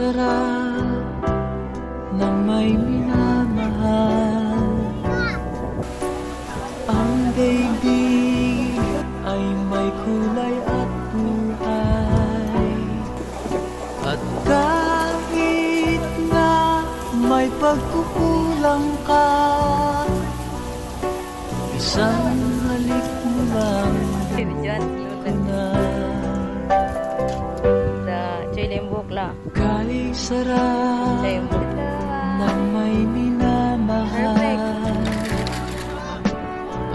sarap ng may minamahal. Ang daigdig ay may kulay at buhay. At kahit na may pagkukulang ka, isang halik mo lang ko na. Kay sarap ng may minamahal.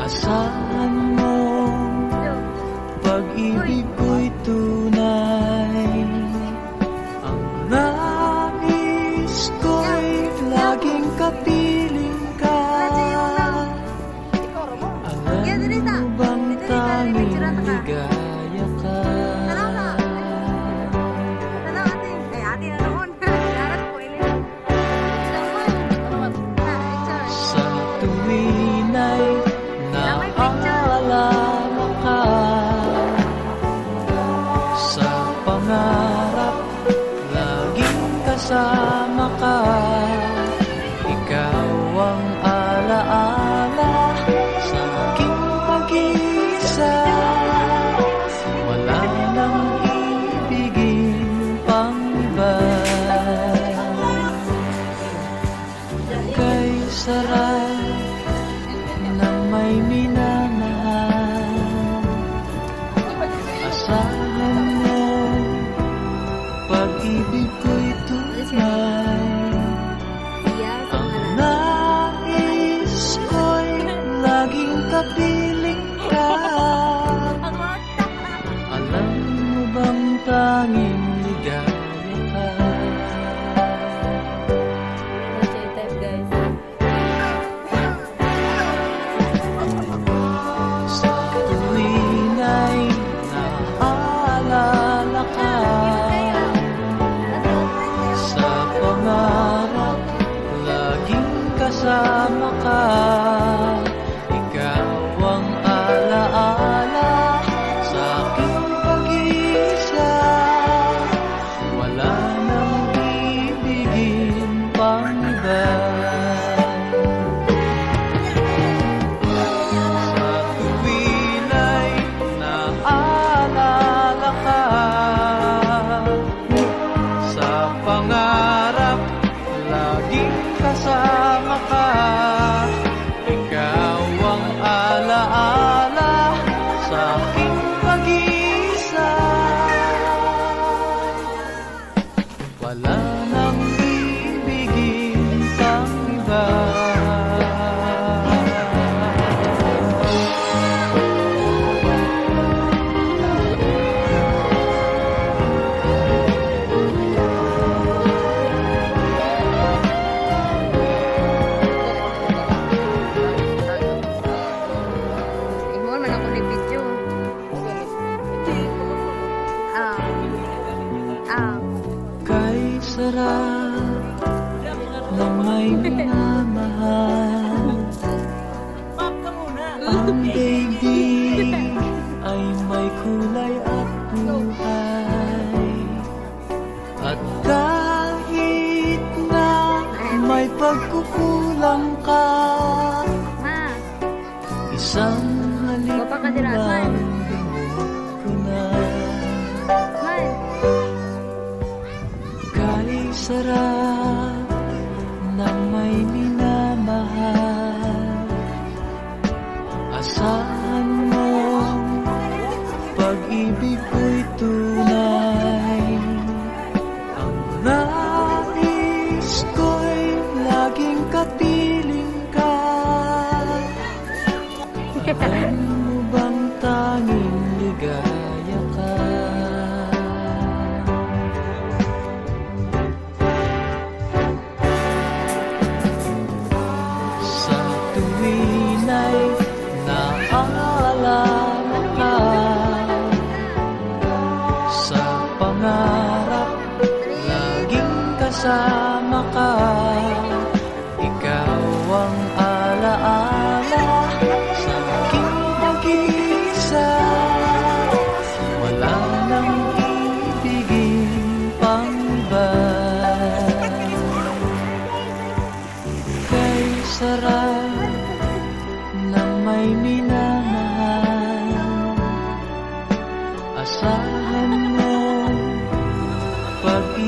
Asahan mo, pag-ibig ko'y tunay. Ang nais ko'y laging kapiling ka. Alam mo bang tanging ligaya ka? Sa tuwin ay naalala ka, sa pangarap laging kasama ka. Ikaw ang alaala sa aking pag-iisa. Wala nang ibigin pang iba. Kay sarap ng may minamahal. Asahan mo, pag-ibig ko'y tunay. Ang nais ko'y laging kapiling ka. Alam mo bang tanging ligaya ka? Sa tuwin ay naalala ka, sa pangarap laging kasama ka. Ikaw ang alaala sa aking pag-iisa. Wala nang ibigin pang iba. Sa tuwin ay naalala ka, sa pangarap laging kasama ka. Ikaw ang alaala sa aking pag-iisa. Wala nang ibigin pang iba. Kay sarap ng may minamahal. Ang daigdig ay may kulay at buhay. At kahit na may pagkukulang ka, isang halik mo lang ko na. Kay sarap ng may minamahal. Asahan mo, pag-ibig ko'y tunay. Ang nais ko'y laging kapiling ka. Alam mo bang tanging ligaya ka? Sa tuwin ay naalala ka, sa pangarap laging kasama ka. Ikaw ang alaala sa aking pag-iisa. Wala nang ibigin pang iba.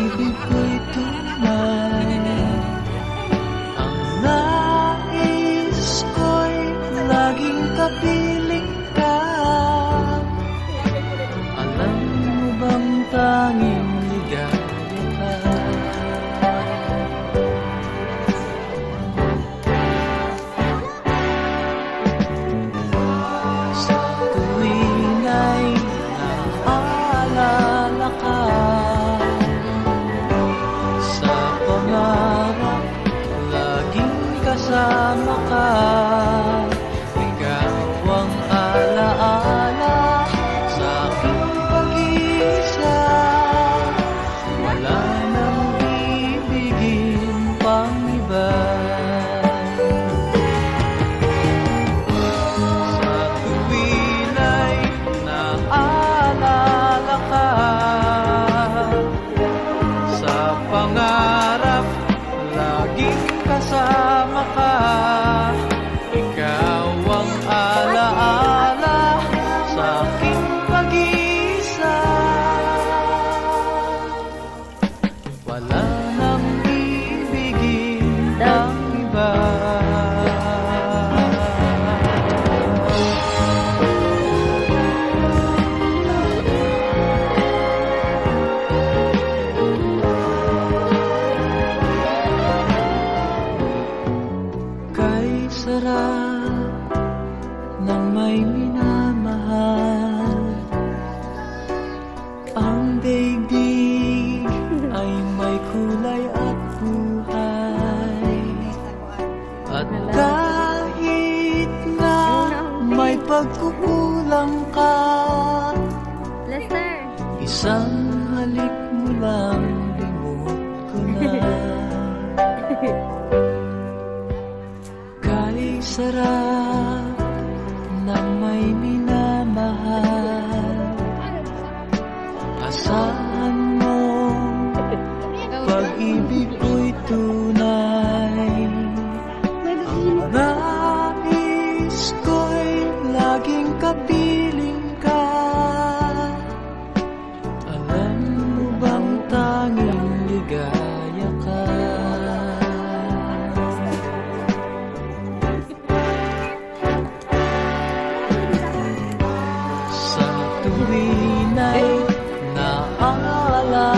pag-ibig ko'y tunay. Ang nais ko'y laging kapiling ka. Alam mo bang tanging ligaya ka? Sa tuwing ay naaalala ka, sa pangarap laging kasama ka. Ikaw ang alaala sa aking pag-iisa. Wala nang ibigin pang iba. Sa tuwing ay naaalala ka, sa pangarap laging kasama ka. Ikaw ang alaala sa aking pag-iisa. Wala nang ibigin ang iba. Kay sarap ng may minamahal, ang daigdig ay may kulay at buhay. At kahit na may pagkukulang ka, Lester. isang halik mo lang limot ko na. Kay sarap ng may minamahal, asahan mo pag-ibig ko'y tunay. Ang nais ko'y laging kapiling ka. Alam mo bang tanging ligaya ka? Sa tuwing ay naaalala